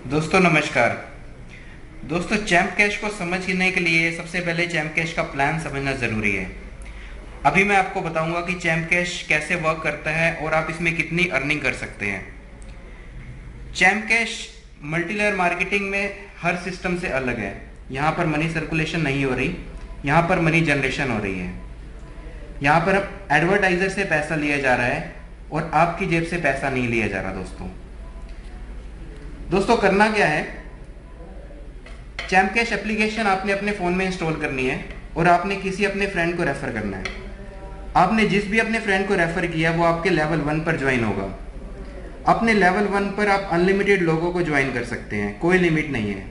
दोस्तों नमस्कार। दोस्तों चैम्प कैश को समझने के लिए सबसे पहले चैम्प कैश का प्लान समझना ज़रूरी है। अभी मैं आपको बताऊंगा कि चैम्प कैश कैसे वर्क करता है और आप इसमें कितनी अर्निंग कर सकते हैं। Champ cash multi layer marketing में हर सिस्टम से अलग है। यहाँ पर मनी सर्कुलेशन नहीं हो रही, यहाँ पर मनी जनरेशन हो रही है। यहाँ पर एडवर्टाइजर से पैसा लिया जा रहा है और आपकी जेब से पैसा नहीं लिया जा रहा। दोस्तों करना क्या है, चैम्प कैश एप्लीकेशन आपने अपने फ़ोन में इंस्टॉल करनी है और आपने किसी अपने फ्रेंड को रेफ़र करना है। आपने जिस भी अपने फ्रेंड को रेफ़र किया वो आपके लेवल 1 पर ज्वाइन होगा। अपने लेवल 1 पर आप अनलिमिटेड लोगों को ज्वाइन कर सकते हैं, कोई लिमिट नहीं है।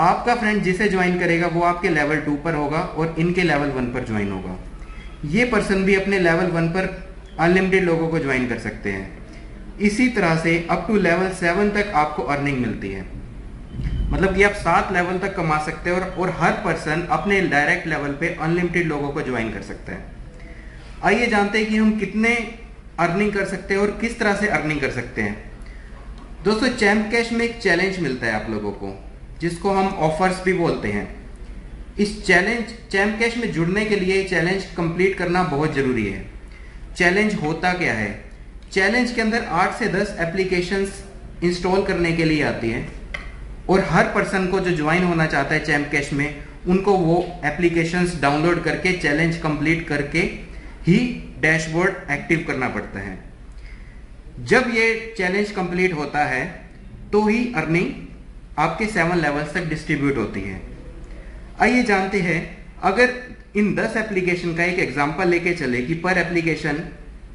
आपका फ्रेंड जिसे ज्वाइन करेगा वो आपके लेवल 2 पर होगा और इनके लेवल 1 पर ज्वाइन होगा। ये पर्सन भी अपने लेवल 1 पर अनलिमिटेड लोगों को ज्वाइन कर सकते हैं। इसी तरह से अप टू लेवल 7 तक आपको अर्निंग मिलती है। मतलब कि आप 7 लेवल तक कमा सकते हैं और हर पर्सन अपने डायरेक्ट लेवल पे अनलिमिटेड लोगों को ज्वाइन कर सकता है। आइए जानते हैं कि हम कितने अर्निंग कर सकते हैं और किस तरह से अर्निंग कर सकते हैं। दोस्तों चैम्प कैश में एक चैलेंज मिलता है आप लोगों को, जिसको हम ऑफर्स भी बोलते हैं। इस चैम्प कैश में जुड़ने के लिए चैलेंज कंप्लीट करना बहुत जरूरी है। चैलेंज होता क्या है? चैलेंज के अंदर 8 से 10 एप्लीकेशंस इंस्टॉल करने के लिए आती हैं और हर पर्सन को जो ज्वाइन होना चाहता है चैम्प कैश में, उनको वो एप्लीकेशंस डाउनलोड करके चैलेंज कंप्लीट करके ही डैशबोर्ड एक्टिव करना पड़ता है। जब ये चैलेंज कंप्लीट होता है तो ही अर्निंग आपके 7 लेवल्स तक डिस्ट्रीब्यूट होती है। आइए जानते हैं, अगर इन 10 एप्लीकेशन का एक एग्जांपल लेके चले कि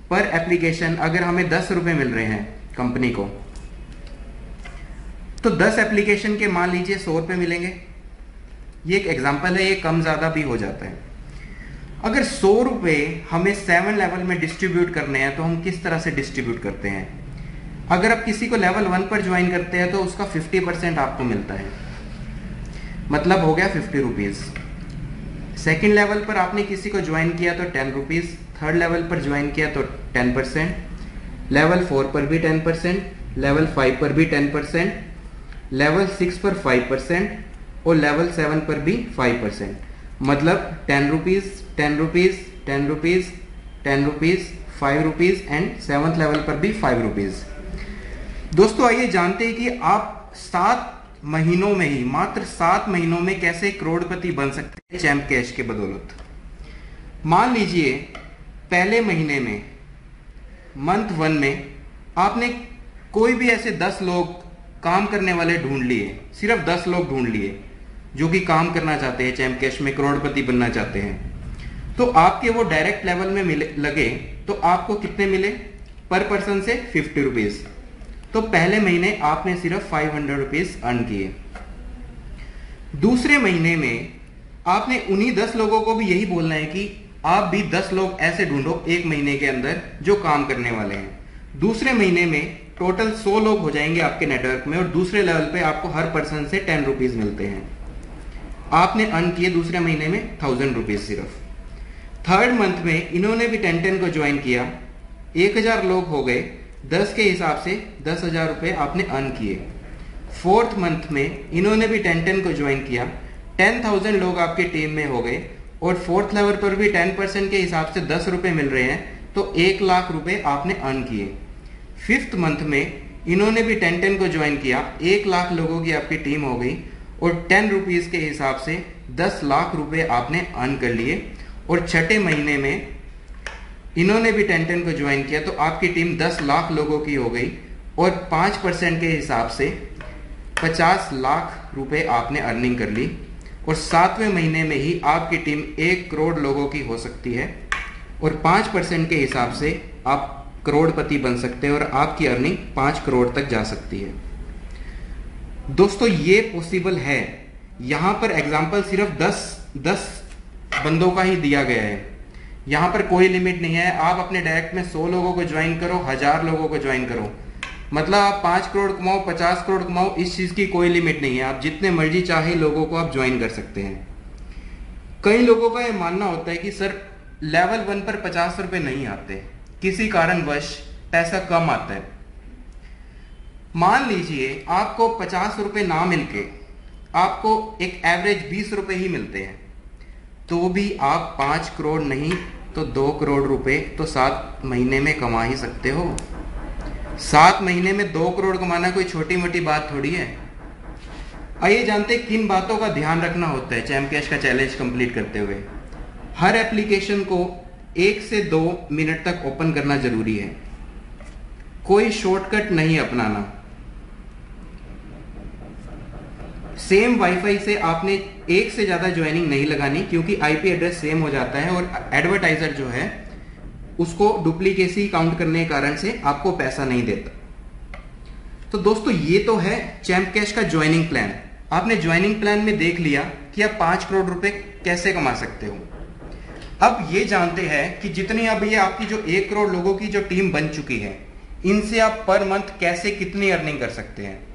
पर एप्लीकेशन अगर हमें 10 रुपए मिल रहे हैं कंपनी को, तो 10 एप्लीकेशन के मान लीजिए 100 रुपए मिलेंगे। ये एक एग्जांपल है, ये कम ज्यादा भी हो जाता है। अगर 100 रुपए हमें 7 लेवल में डिस्ट्रीब्यूट करने हैं तो हम किस तरह से डिस्ट्रीब्यूट करते हैं? अगर आप किसी को लेवल 1 पर ज्वाइन करते हैं तो उसका 50% आपको मिलता है, मतलब हो गया 50 रुपीज। सेकेंड लेवल पर आपने किसी को ज्वाइन किया तो 10 रुपीज, थर्ड लेवल पर ज्वाइन किया तो 10%, लेवल 4 पर भी 10%, लेवल 5 पर भी 10%, लेवल 6 पर 5% और लेवल 7 पर भी 5%। मतलब 10 rupees, 10 rupees, 10 rupees, 10 rupees, 5 rupees and 7th level पर भी 5 रुपीज। दोस्तों आइए जानते हैं कि आप 7 महीनों में ही, मात्र 7 महीनों में कैसे करोड़पति बन सकते हैं चैम्प कैश के बदौलत। मान लीजिए पहले महीने में, मंथ 1 में आपने कोई भी ऐसे 10 लोग काम करने वाले ढूंढ लिए, सिर्फ 10 लोग ढूंढ लिए जो कि काम करना चाहते हैं, चैम्प कैश में करोड़पति बनना चाहते हैं। तो आपके वो डायरेक्ट लेवल में लगे तो आपको कितने मिले? पर पर्सन से 50 रुपीज। तो पहले महीने आपने सिर्फ 500 रुपीज अर्न किए। दूसरे महीने में आपने उन्हीं 10 लोगों को भी यही बोलना है कि आप भी 10 लोग ऐसे ढूंढो एक महीने के अंदर जो काम करने वाले हैं। दूसरे महीने में टोटल 100 लोग हो जाएंगे आपके नेटवर्क में और दूसरे लेवल पे आपको हर पर्सन से 10 रुपीज मिलते हैं। आपने अर्न किए दूसरे महीने में 1000 रुपीज सिर्फ। थर्ड मंथ में इन्होंने भी 10 को ज्वाइन किया, 1000 लोग हो गए, 10 के हिसाब से 10,000 रुपए आपने अर्न किए। फोर्थ मंथ में इन्होंने भी 10 को ज्वाइन किया, 10,000 लोग आपके टीम में हो गए और फोर्थ लेवल पर भी 10% के हिसाब से 10 रुपए मिल रहे हैं, तो 1 लाख रुपए आपने अर्न किए। फिफ्थ मंथ में इन्होंने भी 10 को ज्वाइन किया, 1 लाख लोगों की आपकी टीम हो गई और 10 रुपीज के हिसाब से 10 लाख रुपए आपने अर्न कर लिए। और छठे महीने में इन्होंने भी 10 को ज्वाइन किया तो आपकी टीम 10 लाख लोगों की हो गई और 5% के हिसाब से 50 लाख रुपए आपने अर्निंग कर ली। और 7वें महीने में ही आपकी टीम 1 करोड़ लोगों की हो सकती है और 5% के हिसाब से आप करोड़पति बन सकते हैं और आपकी अर्निंग 5 करोड़ तक जा सकती है। दोस्तों ये पॉसिबल है। यहां पर एग्जाम्पल सिर्फ 10 बंदों का ही दिया गया है, यहां पर कोई लिमिट नहीं है। आप अपने डायरेक्ट में 100 लोगों को ज्वाइन करो, 1000 लोगों को ज्वाइन करो, मतलब आप 5 करोड़ कमाओ, 50 करोड़ कमाओ, इस चीज की कोई लिमिट नहीं है। आप जितने मर्जी चाहे लोगों को आप ज्वाइन कर सकते हैं। कई लोगों का यह मानना होता है कि सर लेवल 1 पर 50 रुपए नहीं आते, किसी कारणवश पैसा कम आता है। मान लीजिए आपको 50 रुपए ना मिलके आपको एक एवरेज 20 रुपए ही मिलते हैं, तो भी आप 5 करोड़ नहीं तो 2 करोड़ रुपए तो 7 महीने में कमा ही सकते हो। 7 महीने में 2 करोड़ कमाना कोई छोटी मोटी बात थोड़ी है। आइए जानते हैं किन बातों का ध्यान रखना होता है चैम्प कैश का चैलेंज कंप्लीट करते हुए। हर एप्लीकेशन को 1 से 2 मिनट तक ओपन करना जरूरी है, कोई शॉर्टकट नहीं अपनाना। सेम वाईफाई से आपने एक से ज्यादा ज्वाइनिंग नहीं लगानी, क्योंकि आईपी एड्रेस सेम हो जाता है और एडवर्टाइजर जो है उसको डुप्लीकेसी काउंट करने के कारण से आपको पैसा नहीं देता। तो दोस्तों ये तो है चैम्प कैश का ज्वाइनिंग प्लान। आपने ज्वाइनिंग प्लान में देख लिया कि आप 5 करोड़ रुपए कैसे कमा सकते हो। अब ये जानते हैं कि जितनी अब ये आपकी जो 1 करोड़ लोगों की जो टीम बन चुकी है, इनसे आप पर मंथ कैसे कितनी अर्निंग कर सकते हैं।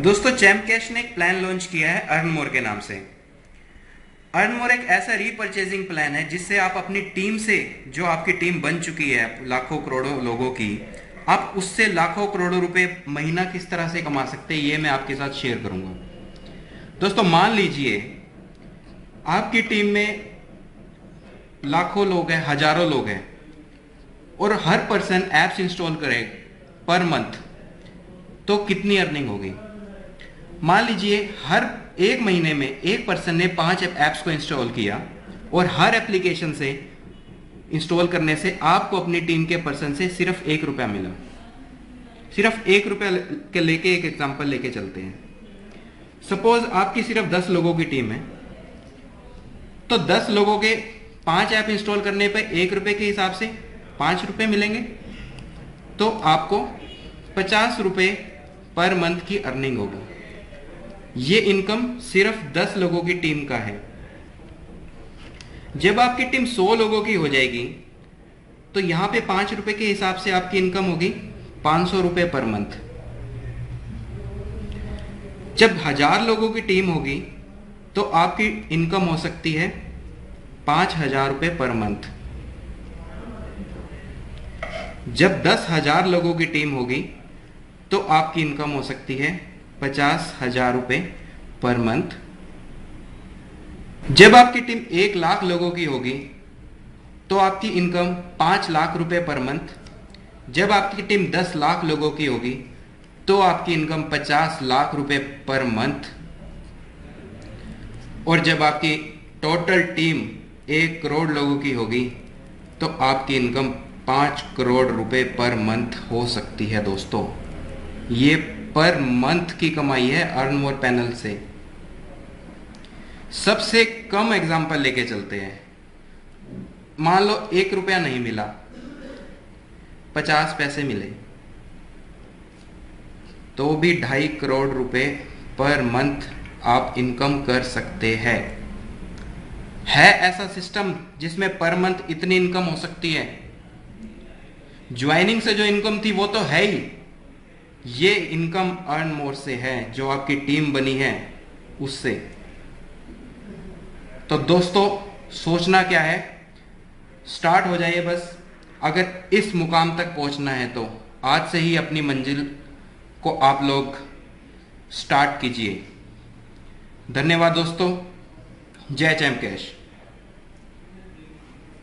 दोस्तों चैम्प कैश ने एक प्लान लॉन्च किया है अर्न मोर के नाम से। अर्न मोर एक ऐसा रीपरचेजिंग प्लान है जिससे आप अपनी टीम से, जो आपकी टीम बन चुकी है लाखों करोड़ों लोगों की, आप उससे लाखों करोड़ों रुपए महीना किस तरह से कमा सकते हैं, ये मैं आपके साथ शेयर करूंगा। दोस्तों मान लीजिए आपकी टीम में लाखों लोग हैं, हजारों लोग हैं, और हर पर्सन एप्स इंस्टॉल करे पर मंथ, तो कितनी अर्निंग होगी। मान लीजिए हर 1 महीने में एक पर्सन ने 5 ऐप्स को इंस्टॉल किया और हर एप्लीकेशन से इंस्टॉल करने से आपको अपनी टीम के पर्सन से सिर्फ 1 रुपया मिला। सिर्फ 1 रुपया के लेके एक एग्जांपल लेके चलते हैं। सपोज आपकी सिर्फ 10 लोगों की टीम है, तो 10 लोगों के 5 ऐप इंस्टॉल करने पे 1 रुपए के हिसाब से 5 रुपए मिलेंगे, तो आपको 50 रुपए पर मंथ की अर्निंग होगी। ये इनकम सिर्फ 10 लोगों की टीम का है। जब आपकी टीम 100 लोगों की हो जाएगी, तो यहां पे 5 रुपए के हिसाब से आपकी इनकम होगी 500 रुपए पर मंथ। जब 1000 लोगों की टीम होगी, तो आपकी इनकम हो सकती है 5000 रुपए पर मंथ। जब 10,000 लोगों की टीम होगी, तो आपकी इनकम हो सकती है 50,000 रुपए पर मंथ। जब आपकी टीम 1 लाख लोगों की होगी, तो आपकी इनकम 5 लाख रुपए पर मंथ। जब आपकी टीम 10 लाख लोगों की होगी, तो आपकी इनकम 50 लाख रुपए पर मंथ। और जब आपकी टोटल टीम 1 करोड़ लोगों की होगी, तो आपकी इनकम 5 करोड़ रुपए पर मंथ हो सकती है। दोस्तों ये पर मंथ की कमाई है अर्न मोर पैनल से। सबसे कम एग्जांपल लेके चलते हैं। मान लो 1 रुपया नहीं मिला, 50 पैसे मिले, तो भी 2.5 करोड़ रुपए पर मंथ आप इनकम कर सकते हैं। है ऐसा सिस्टम जिसमें पर मंथ इतनी इनकम हो सकती है। ज्वाइनिंग से जो इनकम थी वो तो है ही, ये इनकम अर्न मोर से है, जो आपकी टीम बनी है उससे। तो दोस्तों सोचना क्या है, स्टार्ट हो जाइए बस। अगर इस मुकाम तक पहुंचना है तो आज से ही अपनी मंजिल को आप लोग स्टार्ट कीजिए। धन्यवाद दोस्तों। जय चैम्प कैश।